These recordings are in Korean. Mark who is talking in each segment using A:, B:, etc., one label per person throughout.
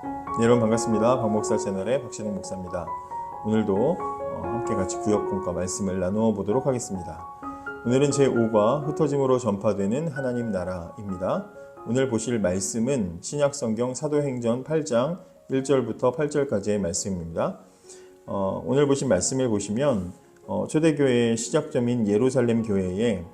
A: 네, 여러분 반갑습니다. 박목사 채널의 박신웅 목사입니다. 오늘도 함께 같이 구역공과 말씀을 나누어 보도록 하겠습니다. 오늘은 제5과 흩어짐으로 전파되는 하나님 나라입니다. 오늘 보실 말씀은 신약성경 사도행전 8장 1절부터 8절까지의 말씀입니다. 오늘 보신 말씀을 보시면 초대교회의 시작점인 예루살렘 교회에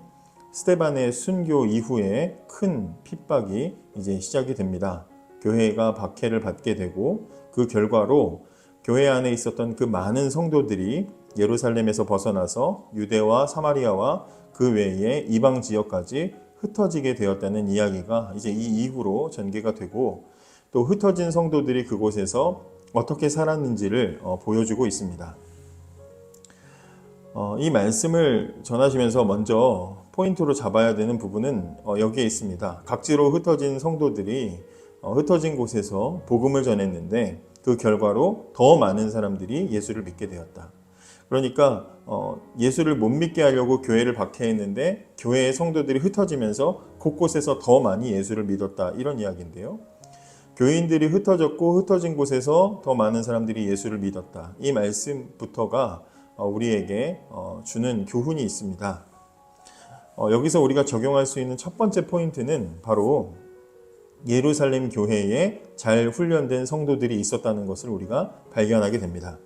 A: 스데반의 순교 이후에 큰 핍박이 이제 시작이 됩니다. 교회가 박해를 받게 되고 그 결과로 교회 안에 있었던 그 많은 성도들이 예루살렘에서 벗어나서 유대와 사마리아와 그 외에 이방 지역까지 흩어지게 되었다는 이야기가 이제 이 이후로 전개가 되고 또 흩어진 성도들이 그곳에서 어떻게 살았는지를 보여주고 있습니다. 이 말씀을 전하시면서 먼저 포인트로 잡아야 되는 부분은 여기에 있습니다. 각지로 흩어진 성도들이 흩어진 곳에서 복음을 전했는데 그 결과로 더 많은 사람들이 예수를 믿게 되었다. 그러니까 예수를 못 믿게 하려고 교회를 박해했는데 교회의 성도들이 흩어지면서 곳곳에서 더 많이 예수를 믿었다, 이런 이야기인데요. 교인들이 흩어졌고 흩어진 곳에서 더 많은 사람들이 예수를 믿었다. 이 말씀부터가 우리에게 주는 교훈이 있습니다. 여기서 우리가 적용할 수 있는 첫 번째 포인트는 바로 예루살렘 교회에 잘 훈련된 성도들이 있었다는 것을 우리가 발견하게 됩니다.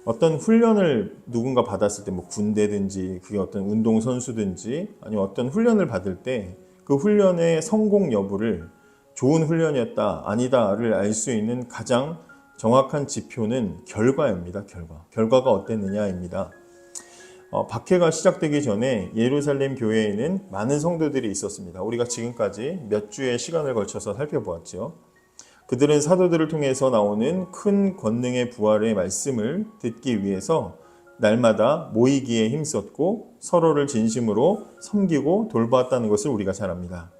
A: 어떤 훈련을 누군가 받았을 때 군대든지 그게 어떤 운동선수든지 아니면 어떤 훈련을 받을 때 그 훈련의 성공 여부를 좋은 훈련이었다 아니다를 알 수 있는 가장 정확한 지표는 결과입니다. 결과가 어땠느냐입니다. 박해가 시작되기 전에 예루살렘 교회에는 많은 성도들이 있었습니다. 우리가 지금까지 몇 주의 시간을 걸쳐서 살펴보았죠. 그들은 사도들을 통해서 나오는 큰 권능의 부활의 말씀을 듣기 위해서 날마다 모이기에 힘썼고 서로를 진심으로 섬기고 돌보았다는 것을 우리가 잘 압니다.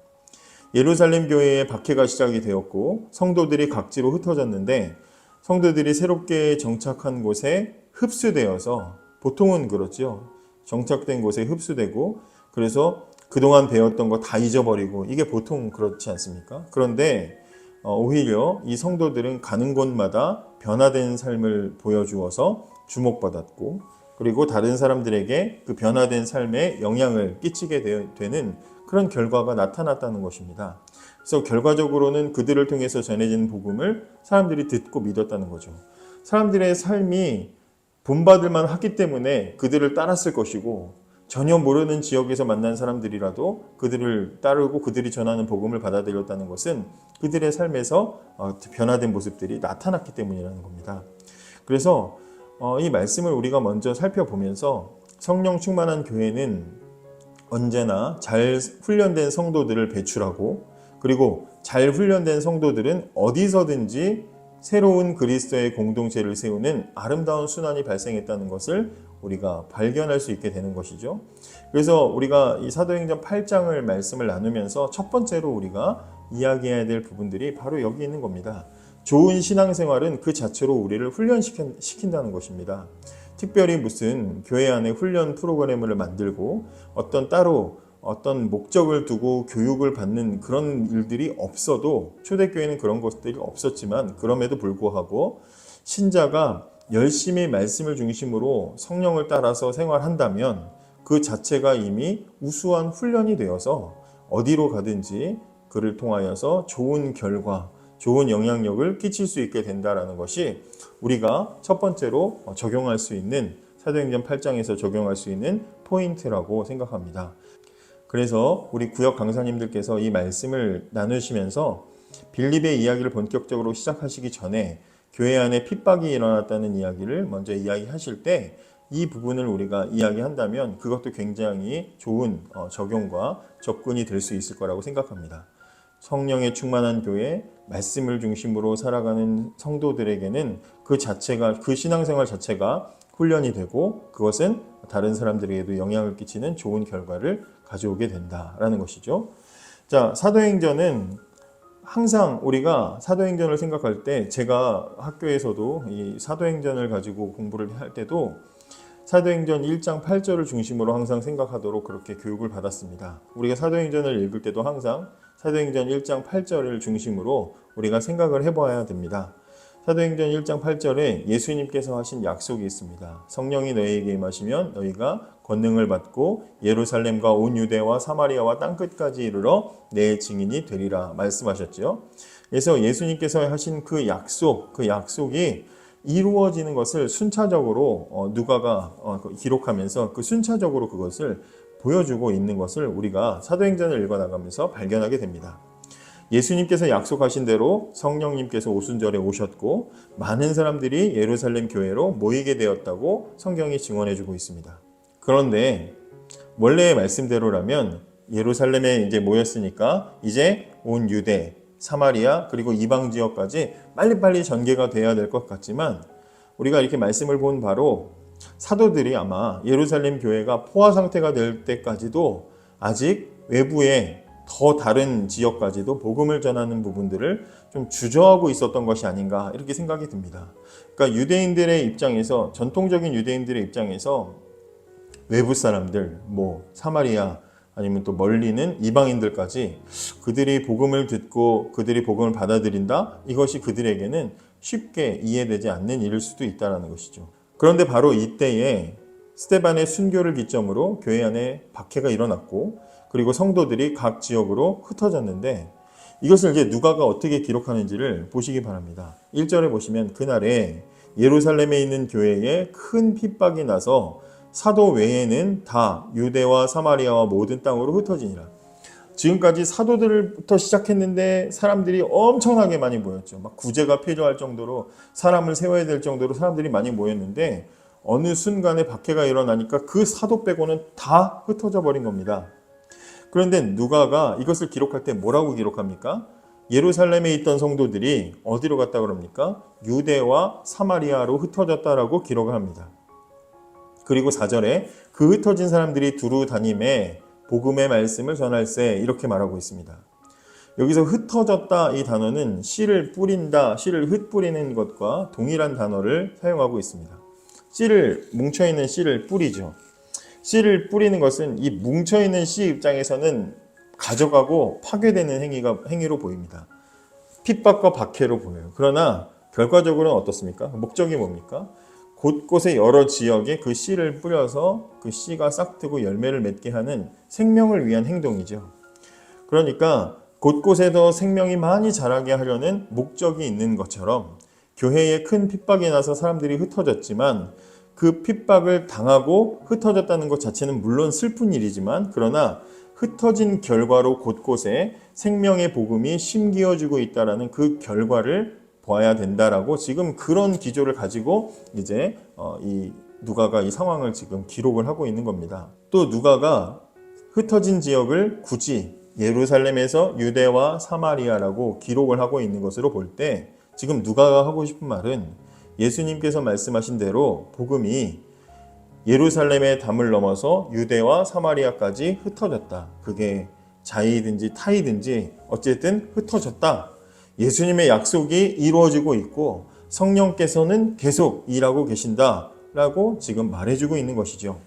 A: 예루살렘 교회에 박해가 시작이 되었고 성도들이 각지로 흩어졌는데 성도들이 새롭게 정착한 곳에 흡수되어서, 보통은 그렇죠. 정착된 곳에 흡수되고 그래서 그동안 배웠던 거 다 잊어버리고, 이게 보통 그렇지 않습니까? 그런데 오히려 이 성도들은 가는 곳마다 변화된 삶을 보여주어서 주목받았고, 그리고 다른 사람들에게 그 변화된 삶에 영향을 끼치게 되는 그런 결과가 나타났다는 것입니다. 그래서 결과적으로는 그들을 통해서 전해진 복음을 사람들이 듣고 믿었다는 거죠. 사람들의 삶이 본받을만 하기 때문에 그들을 따랐을 것이고, 전혀 모르는 지역에서 만난 사람들이라도 그들을 따르고 그들이 전하는 복음을 받아들였다는 것은 그들의 삶에서 변화된 모습들이 나타났기 때문이라는 겁니다. 그래서 이 말씀을 우리가 먼저 살펴보면서 성령 충만한 교회는 언제나 잘 훈련된 성도들을 배출하고, 그리고 잘 훈련된 성도들은 어디서든지 새로운 그리스도의 공동체를 세우는 아름다운 순환이 발생했다는 것을 우리가 발견할 수 있게 되는 것이죠. 그래서 우리가 이 사도행전 8장을 말씀을 나누면서 첫 번째로 우리가 이야기해야 될 부분들이 바로 여기 있는 겁니다. 좋은 신앙생활은 그 자체로 우리를 훈련시킨다는 것입니다. 특별히 무슨 교회 안에 훈련 프로그램을 만들고 어떤 목적을 두고 교육을 받는 그런 일들이 없어도, 초대교회는 그런 것들이 없었지만 그럼에도 불구하고 신자가 열심히 말씀을 중심으로 성령을 따라서 생활한다면 그 자체가 이미 우수한 훈련이 되어서 어디로 가든지 그를 통하여서 좋은 결과, 좋은 영향력을 끼칠 수 있게 된다는 것이 우리가 첫 번째로 적용할 수 있는, 사도행전 8장에서 적용할 수 있는 포인트라고 생각합니다. 그래서 우리 구역 강사님들께서 이 말씀을 나누시면서 빌립의 이야기를 본격적으로 시작하시기 전에 교회 안에 핍박이 일어났다는 이야기를 먼저 이야기하실 때 이 부분을 우리가 이야기한다면 그것도 굉장히 좋은 적용과 접근이 될 수 있을 거라고 생각합니다. 성령에 충만한 교회, 말씀을 중심으로 살아가는 성도들에게는 그 신앙생활 자체가 훈련이 되고 그것은 다른 사람들에게도 영향을 끼치는 좋은 결과를 가져오게 된다라는 것이죠. 자, 사도행전은 항상 우리가 사도행전을 생각할 때, 제가 학교에서도 이 사도행전을 가지고 공부를 할 때도 사도행전 1장 8절을 중심으로 항상 생각하도록 그렇게 교육을 받았습니다. 우리가 사도행전을 읽을 때도 항상 사도행전 1장 8절을 중심으로 우리가 생각을 해봐야 됩니다. 사도행전 1장 8절에 예수님께서 하신 약속이 있습니다. 성령이 너희에게 임하시면 너희가 권능을 받고 예루살렘과 온 유대와 사마리아와 땅끝까지 이르러 내 증인이 되리라 말씀하셨죠. 그래서 예수님께서 하신 그 약속이 이루어지는 것을 순차적으로 누가가 기록하면서 그 순차적으로 그것을 보여주고 있는 것을 우리가 사도행전을 읽어나가면서 발견하게 됩니다. 예수님께서 약속하신 대로 성령님께서 오순절에 오셨고 많은 사람들이 예루살렘 교회로 모이게 되었다고 성경이 증언해주고 있습니다. 그런데 원래의 말씀대로라면 예루살렘에 이제 모였으니까 이제 온 유대, 사마리아 그리고 이방 지역까지 빨리빨리 전개가 돼야 될 것 같지만 우리가 이렇게 말씀을 본 바로 사도들이 아마 예루살렘 교회가 포화 상태가 될 때까지도 아직 외부에 더 다른 지역까지도 복음을 전하는 부분들을 좀 주저하고 있었던 것이 아닌가 이렇게 생각이 듭니다. 그러니까 유대인들의 입장에서 전통적인 유대인들의 입장에서 외부 사람들, 사마리아 아니면 또 멀리는 이방인들까지 그들이 복음을 듣고 그들이 복음을 받아들인다? 이것이 그들에게는 쉽게 이해되지 않는 일일 수도 있다는 것이죠. 그런데 바로 이때에 스데반의 순교를 기점으로 교회 안에 박해가 일어났고 그리고 성도들이 각 지역으로 흩어졌는데 이것을 이제 누가가 어떻게 기록하는지를 보시기 바랍니다. 1절에 보시면 그날에 예루살렘에 있는 교회에 큰 핍박이 나서 사도 외에는 다 유대와 사마리아와 모든 땅으로 흩어지니라. 지금까지 사도들부터 시작했는데 사람들이 엄청나게 많이 모였죠. 막 구제가 필요할 정도로 사람을 세워야 될 정도로 사람들이 많이 모였는데 어느 순간에 박해가 일어나니까 그 사도 빼고는 다 흩어져 버린 겁니다. 그런데 누가가 이것을 기록할 때 뭐라고 기록합니까? 예루살렘에 있던 성도들이 어디로 갔다 그럽니까? 유대와 사마리아로 흩어졌다라고 기록을 합니다. 그리고 4절에 그 흩어진 사람들이 두루 다님에 복음의 말씀을 전할세 이렇게 말하고 있습니다. 여기서 흩어졌다 이 단어는 씨를 뿌린다, 씨를 흩뿌리는 것과 동일한 단어를 사용하고 있습니다. 씨를 뭉쳐있는 씨를 뿌리죠. 씨를 뿌리는 것은 이 뭉쳐있는 씨 입장에서는 가져가고 파괴되는 행위로 보입니다. 핍박과 박해로 보여요. 그러나 결과적으로는 어떻습니까? 목적이 뭡니까? 곳곳에 여러 지역에 그 씨를 뿌려서 그 씨가 싹트고 열매를 맺게 하는 생명을 위한 행동이죠. 그러니까 곳곳에서 생명이 많이 자라게 하려는 목적이 있는 것처럼 교회에 큰 핍박이 나서 사람들이 흩어졌지만 그 핍박을 당하고 흩어졌다는 것 자체는 물론 슬픈 일이지만 그러나 흩어진 결과로 곳곳에 생명의 복음이 심기어지고 있다는 그 결과를 봐야 된다라고 지금 그런 기조를 가지고 이제 이 누가가 이 상황을 지금 기록을 하고 있는 겁니다. 또 누가가 흩어진 지역을 굳이 예루살렘에서 유대와 사마리아라고 기록을 하고 있는 것으로 볼 때 지금 누가가 하고 싶은 말은 예수님께서 말씀하신 대로 복음이 예루살렘의 담을 넘어서 유대와 사마리아까지 흩어졌다. 그게 자이든지 타이든지 어쨌든 흩어졌다. 예수님의 약속이 이루어지고 있고 성령께서는 계속 일하고 계신다라고 지금 말해주고 있는 것이죠.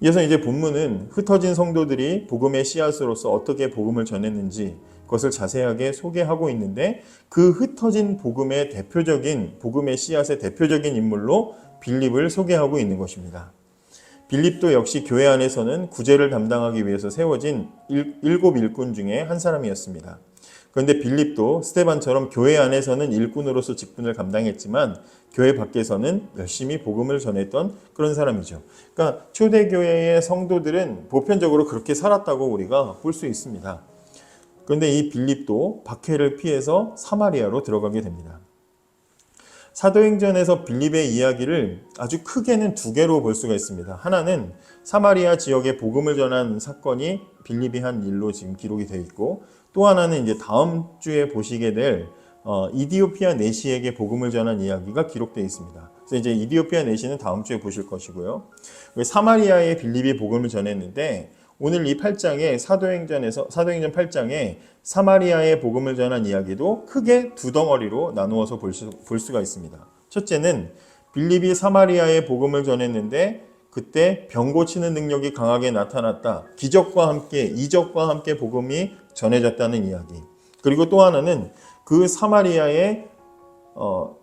A: 이어서 이제 본문은 흩어진 성도들이 복음의 씨앗으로서 어떻게 복음을 전했는지 그것을 자세하게 소개하고 있는데 그 흩어진 복음의 씨앗의 대표적인 인물로 빌립을 소개하고 있는 것입니다. 빌립도 역시 교회 안에서는 구제를 담당하기 위해서 세워진 7 일꾼 중에 한 사람이었습니다. 그런데 빌립도 스데반처럼 교회 안에서는 일꾼으로서 직분을 감당했지만 교회 밖에서는 열심히 복음을 전했던 그런 사람이죠. 그러니까 초대교회의 성도들은 보편적으로 그렇게 살았다고 우리가 볼 수 있습니다. 그런데 이 빌립도 박해를 피해서 사마리아로 들어가게 됩니다. 사도행전에서 빌립의 이야기를 아주 크게는 두 개로 볼 수가 있습니다. 하나는 사마리아 지역에 복음을 전한 사건이 빌립이 한 일로 지금 기록이 되어 있고 또 하나는 이제 다음 주에 보시게 될 이디오피아 내시에게 복음을 전한 이야기가 기록되어 있습니다. 그래서 이제 이디오피아 내시는 다음 주에 보실 것이고요. 사마리아에 빌립이 복음을 전했는데 오늘 이 8장에 사도행전 8장에 사마리아의 복음을 전한 이야기도 크게 두 덩어리로 나누어서 볼 수가 있습니다. 첫째는 빌립이 사마리아의 복음을 전했는데 그때 병 고치는 능력이 강하게 나타났다. 기적과 함께 이적과 함께 복음이 전해졌다는 이야기. 그리고 또 하나는 그 사마리아의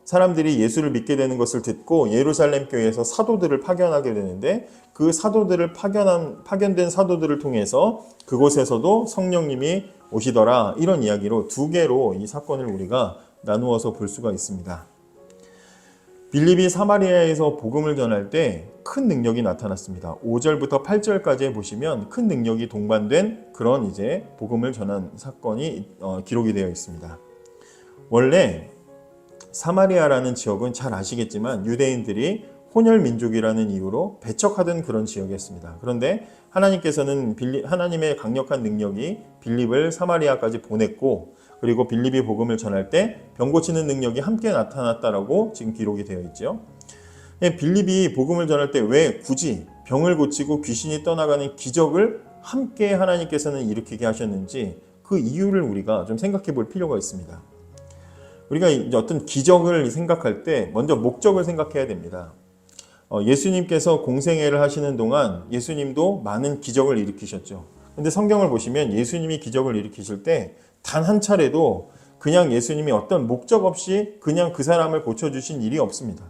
A: 사람들이 예수를 믿게 되는 것을 듣고 예루살렘 교회에서 사도들을 파견하게 되는데 그 사도들을 파견된 사도들을 통해서 그곳에서도 성령님이 오시더라. 이런 이야기로 두 개로 이 사건을 우리가 나누어서 볼 수가 있습니다. 빌립이 사마리아에서 복음을 전할 때 큰 능력이 나타났습니다. 5절부터 8절까지 보시면 큰 능력이 동반된 그런 이제 복음을 전한 사건이 기록이 되어 있습니다. 원래 사마리아라는 지역은 잘 아시겠지만 유대인들이 혼혈 민족이라는 이유로 배척하던 그런 지역이었습니다. 그런데 하나님께서는 하나님의 강력한 능력이 빌립을 사마리아까지 보냈고 그리고 빌립이 복음을 전할 때 병 고치는 능력이 함께 나타났다라고 지금 기록이 되어 있죠. 빌립이 복음을 전할 때 왜 굳이 병을 고치고 귀신이 떠나가는 기적을 함께 하나님께서는 일으키게 하셨는지 그 이유를 우리가 좀 생각해 볼 필요가 있습니다. 우리가 이제 어떤 기적을 생각할 때 먼저 목적을 생각해야 됩니다. 예수님께서 공생애를 하시는 동안 예수님도 많은 기적을 일으키셨죠. 근데 성경을 보시면 예수님이 기적을 일으키실 때 단 한 차례도 그냥 예수님이 어떤 목적 없이 그냥 그 사람을 고쳐주신 일이 없습니다.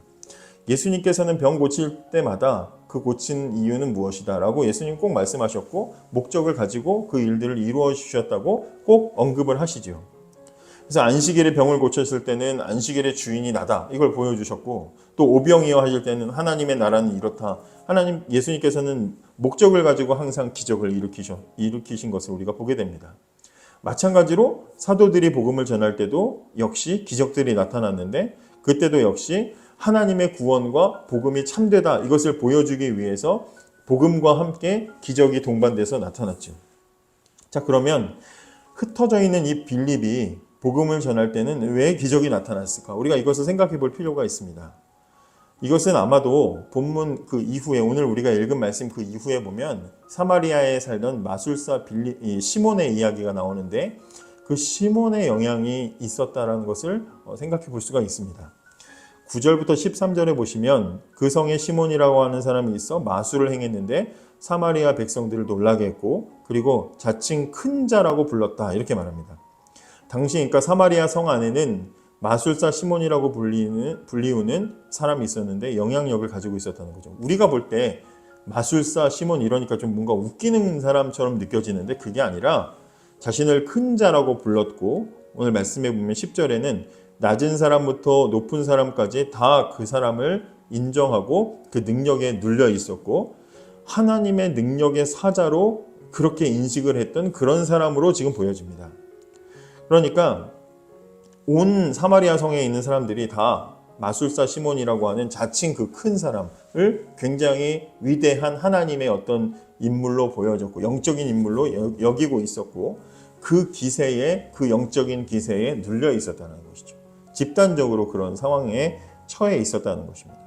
A: 예수님께서는 병 고칠 때마다 그 고친 이유는 무엇이다 라고 예수님 꼭 말씀하셨고 목적을 가지고 그 일들을 이루어 주셨다고 꼭 언급을 하시죠. 그래서 안식일에 병을 고쳤을 때는 안식일의 주인이 나다 이걸 보여주셨고 또 오병이어 하실 때는 하나님의 나라는 이렇다. 예수님께서는 목적을 가지고 항상 기적을 일으키신 것을 우리가 보게 됩니다. 마찬가지로 사도들이 복음을 전할 때도 역시 기적들이 나타났는데 그때도 역시 하나님의 구원과 복음이 참되다 이것을 보여주기 위해서 복음과 함께 기적이 동반돼서 나타났죠. 자, 그러면 흩어져 있는 이 빌립이 복음을 전할 때는 왜 기적이 나타났을까? 우리가 이것을 생각해 볼 필요가 있습니다. 이것은 아마도 본문 그 이후에 오늘 우리가 읽은 말씀 그 이후에 보면 사마리아에 살던 마술사 시몬의 이야기가 나오는데 그 시몬의 영향이 있었다라는 것을 생각해 볼 수가 있습니다. 9절부터 13절에 보시면 그 성에 시몬이라고 하는 사람이 있어 마술을 행했는데 사마리아 백성들을 놀라게 했고 그리고 자칭 큰 자라고 불렀다 이렇게 말합니다. 당시 그러니까 사마리아 성 안에는 마술사 시몬이라고 불리우는 사람이 있었는데 영향력을 가지고 있었다는 거죠. 우리가 볼 때 마술사 시몬 이러니까 좀 뭔가 웃기는 사람처럼 느껴지는데 그게 아니라 자신을 큰 자라고 불렀고 오늘 말씀해 보면 10절에는 낮은 사람부터 높은 사람까지 다 그 사람을 인정하고 그 능력에 눌려 있었고 하나님의 능력의 사자로 그렇게 인식을 했던 그런 사람으로 지금 보여집니다. 그러니까 온 사마리아 성에 있는 사람들이 다 마술사 시몬이라고 하는 자칭 그 큰 사람을 굉장히 위대한 하나님의 어떤 인물로 보여졌고 영적인 인물로 여기고 있었고 그 기세에 그 영적인 기세에 눌려 있었다는 것이죠. 집단적으로 그런 상황에 처해 있었다는 것입니다.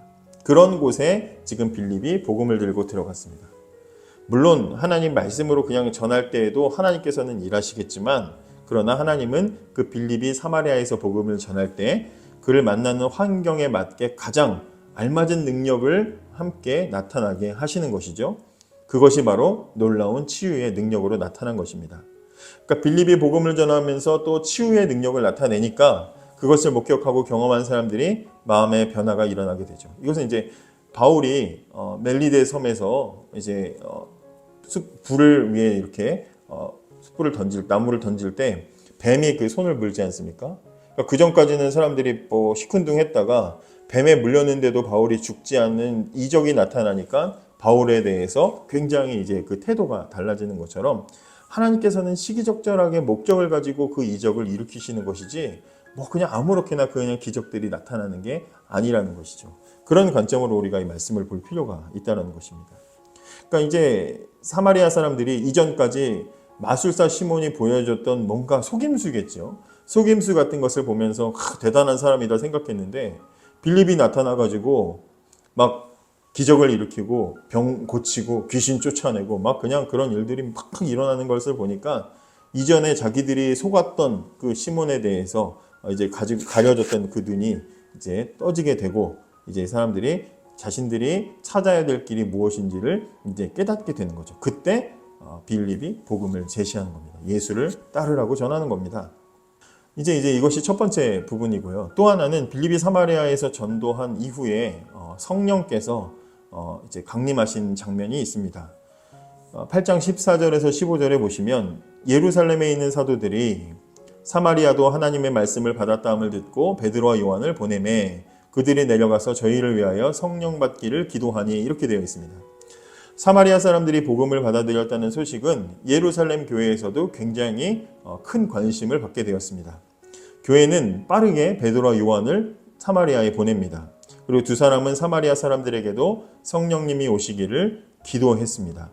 A: 그런 곳에 지금 빌립이 복음을 들고 들어갔습니다. 물론 하나님 말씀으로 그냥 전할 때에도 하나님께서는 일하시겠지만 그러나 하나님은 그 빌립이 사마리아에서 복음을 전할 때 그를 만나는 환경에 맞게 가장 알맞은 능력을 함께 나타나게 하시는 것이죠. 그것이 바로 놀라운 치유의 능력으로 나타난 것입니다. 그러니까 빌립이 복음을 전하면서 또 치유의 능력을 나타내니까 그것을 목격하고 경험한 사람들이 마음의 변화가 일어나게 되죠. 이것은 이제 바울이 멜리데 섬에서 이제 불을 위에 이렇게 나무를 던질 때 뱀이 그 손을 물지 않습니까? 그러니까 그 전까지는 사람들이 시큰둥했다가 뱀에 물렸는데도 바울이 죽지 않는 이적이 나타나니까 바울에 대해서 굉장히 이제 그 태도가 달라지는 것처럼 하나님께서는 시기적절하게 목적을 가지고 그 이적을 일으키시는 것이지 그냥 아무렇게나 그냥 기적들이 나타나는 게 아니라는 것이죠. 그런 관점으로 우리가 이 말씀을 볼 필요가 있다는 것입니다. 그러니까 이제 사마리아 사람들이 이전까지 마술사 시몬이 보여줬던 뭔가 속임수겠죠. 속임수 같은 것을 보면서 대단한 사람이다 생각했는데 빌립이 나타나가지고 막 기적을 일으키고 병 고치고 귀신 쫓아내고 막 그냥 그런 일들이 막 일어나는 것을 보니까 이전에 자기들이 속았던 그 시몬에 대해서 이제 가려졌던 그 눈이 이제 떠지게 되고 이제 사람들이 자신들이 찾아야 될 길이 무엇인지를 이제 깨닫게 되는 거죠. 그때 빌립이 복음을 제시하는 겁니다. 예수를 따르라고 전하는 겁니다. 이제 이것이 첫 번째 부분이고요. 또 하나는 빌립이 사마리아에서 전도한 이후에 성령께서 이제 강림하신 장면이 있습니다. 8장 14절에서 15절에 보시면 예루살렘에 있는 사도들이 사마리아도 하나님의 말씀을 받았다함을 듣고 베드로와 요한을 보내매 그들이 내려가서 저희를 위하여 성령 받기를 기도하니 이렇게 되어 있습니다. 사마리아 사람들이 복음을 받아들였다는 소식은 예루살렘 교회에서도 굉장히 큰 관심을 받게 되었습니다. 교회는 빠르게 베드로와 요한을 사마리아에 보냅니다. 그리고 두 사람은 사마리아 사람들에게도 성령님이 오시기를 기도했습니다.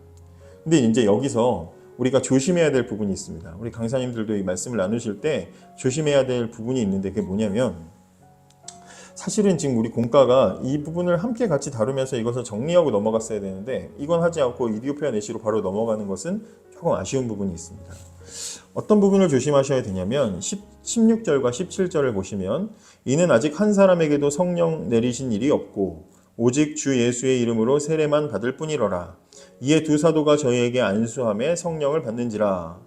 A: 근데 이제 여기서 우리가 조심해야 될 부분이 있습니다. 우리 강사님들도 이 말씀을 나누실 때 조심해야 될 부분이 있는데 그게 뭐냐면 사실은 지금 우리 공과가 이 부분을 함께 같이 다루면서 이것을 정리하고 넘어갔어야 되는데 이건 하지 않고 이디오피아 내시로 바로 넘어가는 것은 조금 아쉬운 부분이 있습니다. 어떤 부분을 조심하셔야 되냐면 16절과 17절을 보시면 이는 아직 한 사람에게도 성령 내리신 일이 없고 오직 주 예수의 이름으로 세례만 받을 뿐이러라. 이에 두 사도가 저희에게 안수함에 성령을 받는지라.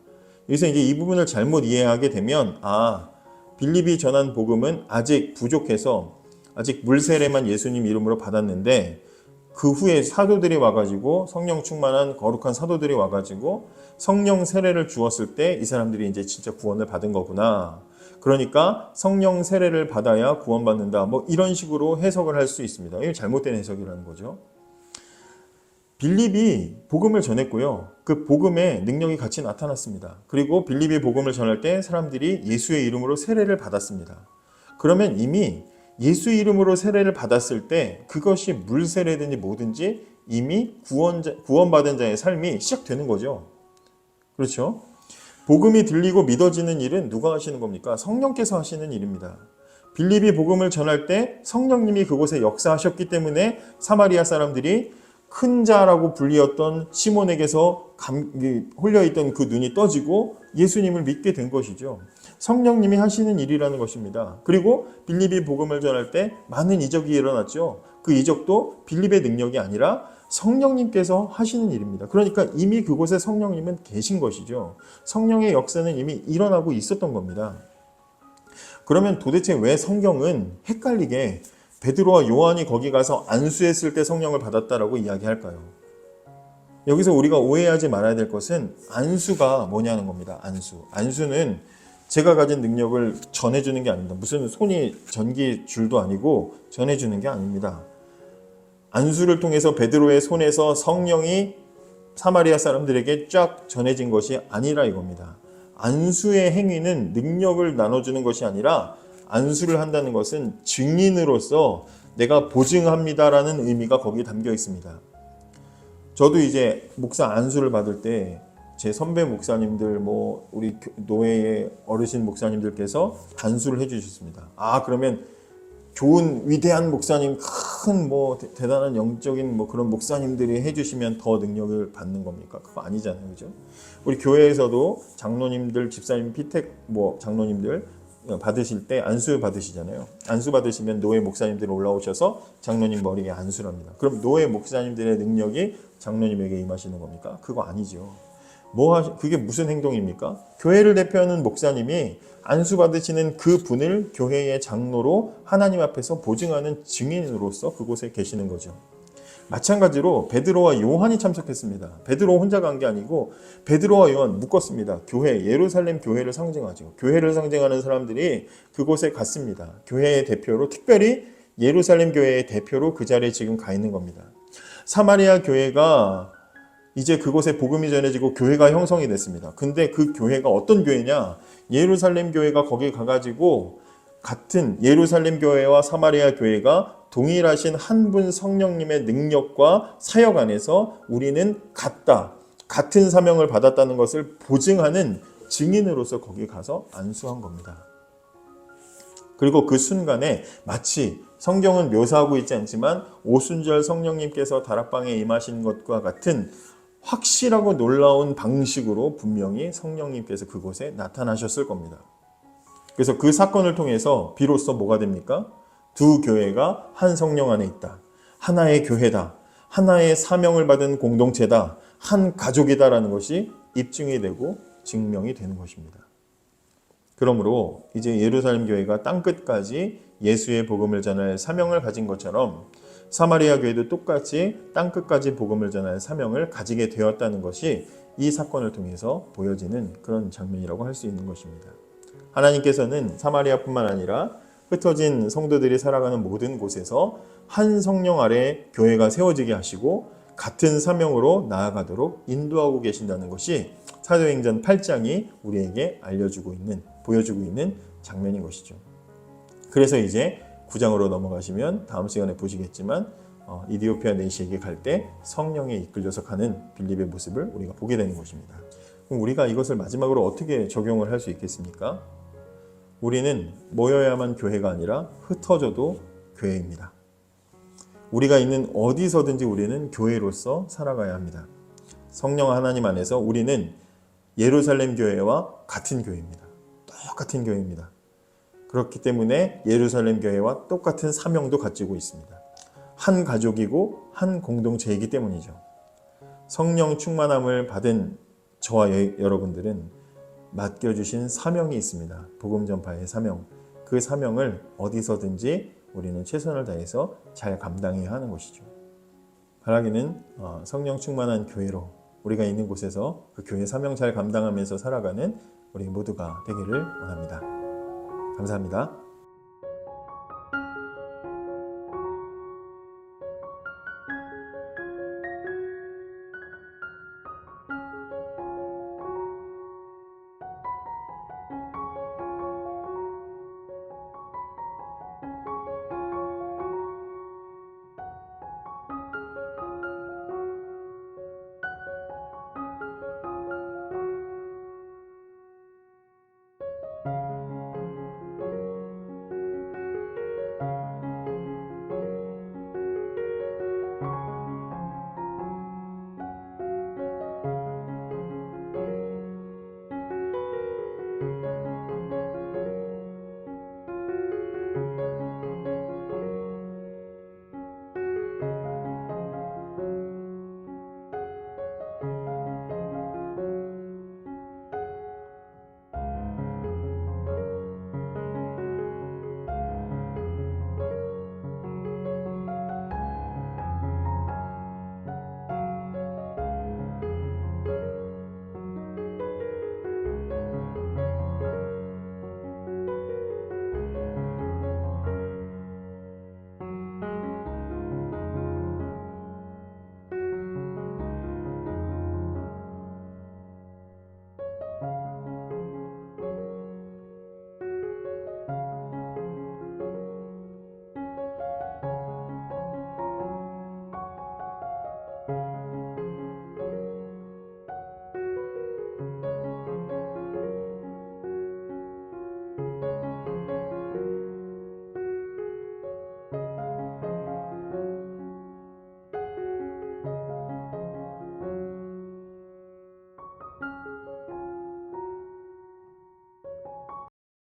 A: 여기서 이제 이 부분을 잘못 이해하게 되면 빌립이 전한 복음은 아직 부족해서 아직 물세례만 예수님 이름으로 받았는데 그 후에 사도들이 와가지고 성령 충만한 거룩한 사도들이 와가지고 성령 세례를 주었을 때 이 사람들이 이제 진짜 구원을 받은 거구나. 그러니까 성령 세례를 받아야 구원받는다. 뭐 이런 식으로 해석을 할 수 있습니다. 이게 잘못된 해석이라는 거죠. 빌립이 복음을 전했고요. 그 복음의 능력이 같이 나타났습니다. 그리고 빌립이 복음을 전할 때 사람들이 예수의 이름으로 세례를 받았습니다. 그러면 이미 예수 이름으로 세례를 받았을 때 그것이 물세례든지 뭐든지 이미 구원받은 자의 삶이 시작되는 거죠. 그렇죠? 복음이 들리고 믿어지는 일은 누가 하시는 겁니까? 성령께서 하시는 일입니다. 빌립이 복음을 전할 때 성령님이 그곳에 역사하셨기 때문에 사마리아 사람들이 큰 자라고 불리었던 시몬에게서 홀려있던 그 눈이 떠지고 예수님을 믿게 된 것이죠. 성령님이 하시는 일이라는 것입니다. 그리고 빌립이 복음을 전할 때 많은 이적이 일어났죠. 그 이적도 빌립의 능력이 아니라 성령님께서 하시는 일입니다. 그러니까 이미 그곳에 성령님은 계신 것이죠. 성령의 역사는 이미 일어나고 있었던 겁니다. 그러면 도대체 왜 성경은 헷갈리게 베드로와 요한이 거기 가서 안수했을 때 성령을 받았다라고 이야기할까요? 여기서 우리가 오해하지 말아야 될 것은 안수가 뭐냐는 겁니다. 안수는 제가 가진 능력을 전해주는 게 아닙니다. 무슨 손이 전기줄도 아니고 전해주는 게 아닙니다. 안수를 통해서 베드로의 손에서 성령이 사마리아 사람들에게 쫙 전해진 것이 아니라 이겁니다. 안수의 행위는 능력을 나눠주는 것이 아니라 안수를 한다는 것은 증인으로서 내가 보증합니다라는 의미가 거기에 담겨 있습니다. 저도 이제 목사 안수를 받을 때 제 선배 목사님들, 우리 노예의 어르신 목사님들께서 안수를 해주셨습니다. 그러면 좋은 위대한 목사님, 큰 대단한 영적인 그런 목사님들이 해주시면 더 능력을 받는 겁니까? 그거 아니잖아요, 그죠? 우리 교회에서도 장로님들, 집사님, 피택 장로님들 받으실 때 안수 받으시잖아요. 안수 받으시면 노예 목사님들이 올라오셔서 장로님 머리에 안수를 합니다. 그럼 노예 목사님들의 능력이 장로님에게 임하시는 겁니까? 그거 아니죠. 그게 무슨 행동입니까? 교회를 대표하는 목사님이 안수 받으시는 그 분을 교회의 장로로 하나님 앞에서 보증하는 증인으로서 그곳에 계시는 거죠. 마찬가지로 베드로와 요한이 참석했습니다. 베드로 혼자 간 게 아니고 베드로와 요한 묶었습니다. 예루살렘 교회를 상징하죠. 교회를 상징하는 사람들이 그곳에 갔습니다. 교회의 대표로, 특별히 예루살렘 교회의 대표로 그 자리에 지금 가 있는 겁니다. 사마리아 교회가 이제 그곳에 복음이 전해지고 교회가 형성이 됐습니다. 근데 그 교회가 어떤 교회냐? 예루살렘 교회가 거기 가가지고 같은 예루살렘 교회와 사마리아 교회가 동일하신 한 분 성령님의 능력과 사역 안에서 우리는 같은 사명을 받았다는 것을 보증하는 증인으로서 거기 가서 안수한 겁니다. 그리고 그 순간에 마치 성경은 묘사하고 있지 않지만 오순절 성령님께서 다락방에 임하신 것과 같은 확실하고 놀라운 방식으로 분명히 성령님께서 그곳에 나타나셨을 겁니다. 그래서 그 사건을 통해서 비로소 뭐가 됩니까? 두 교회가 한 성령 안에 있다. 하나의 교회다. 하나의 사명을 받은 공동체다. 한 가족이다라는 것이 입증이 되고 증명이 되는 것입니다. 그러므로 이제 예루살렘 교회가 땅끝까지 예수의 복음을 전할 사명을 가진 것처럼 사마리아 교회도 똑같이 땅끝까지 복음을 전할 사명을 가지게 되었다는 것이 이 사건을 통해서 보여지는 그런 장면이라고 할 수 있는 것입니다. 하나님께서는 사마리아뿐만 아니라 흩어진 성도들이 살아가는 모든 곳에서 한 성령 아래 교회가 세워지게 하시고 같은 사명으로 나아가도록 인도하고 계신다는 것이 사도행전 8장이 우리에게 보여주고 있는 장면인 것이죠. 그래서 이제 9장으로 넘어가시면 다음 시간에 보시겠지만 이디오피아 내시에게 갈 때 성령에 이끌려서 가는 빌립의 모습을 우리가 보게 되는 것입니다. 그럼 우리가 이것을 마지막으로 어떻게 적용을 할 수 있겠습니까? 우리는 모여야만 교회가 아니라 흩어져도 교회입니다. 우리가 있는 어디서든지 우리는 교회로서 살아가야 합니다. 성령 하나님 안에서 우리는 예루살렘 교회와 같은 교회입니다. 똑같은 교회입니다. 그렇기 때문에 예루살렘 교회와 똑같은 사명도 가지고 있습니다. 한 가족이고 한 공동체이기 때문이죠. 성령 충만함을 받은 저와 여러분들은 맡겨주신 사명이 있습니다. 복음 전파의 사명. 그 사명을 어디서든지 우리는 최선을 다해서 잘 감당해야 하는 것이죠. 바라기는 성령 충만한 교회로 우리가 있는 곳에서 그 교회 사명 잘 감당하면서 살아가는 우리 모두가 되기를 원합니다. 감사합니다.